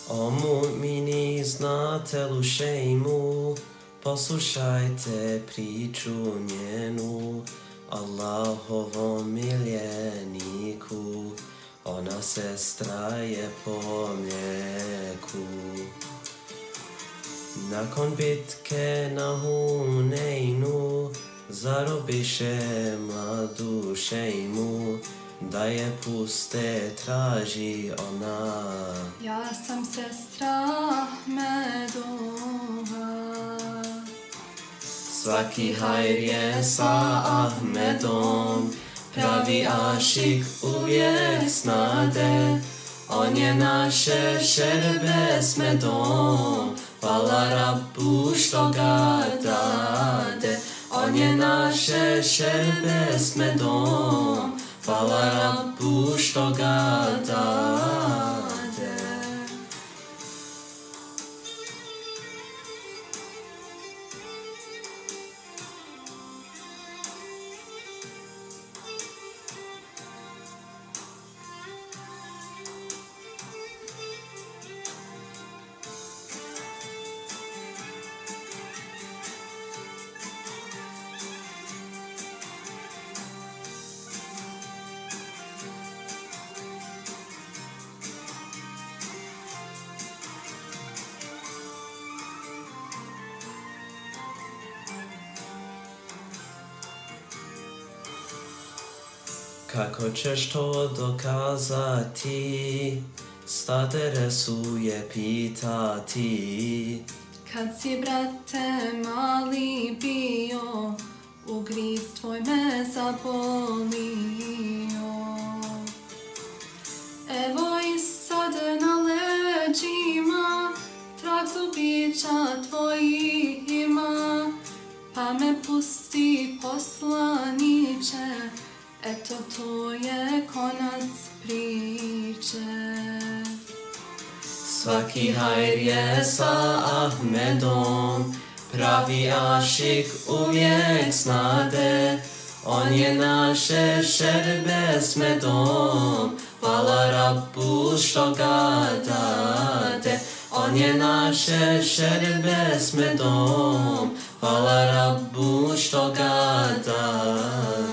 O mu'mini, znate šejmu, poslušajte priču njenu, Allahovom miljeniku, ona sestra je po mlijeku. Nakon bitke na Hunejnu, zarobiše mladu šejmu, da je puste traži ona. Ja sam sestra Ahmedova. Svaki hajr je sa Ahmedom, pravi ašik uvijek snade. On je naše šerbe s medom, hvala Rabbu što ga dade. On je naše šerbe s medom, hvala Rabbu što ga dade. Kako ćeš to dokazati, staderesu je pitati. Kad si, brate, mali bio, ugriz tvoj me zabolio. Evo i sad na leđima, trag zubića tvojih ima, pa me pusti poslaniče, eto to je konac priče. Svaki hajr je sa Ahmedom, pravi ašik uvijek snade. On je naše šerbe s medom, hvala Rabbu što ga dade. On je naše šerbe s medom, hvala Rabbu što ga dade.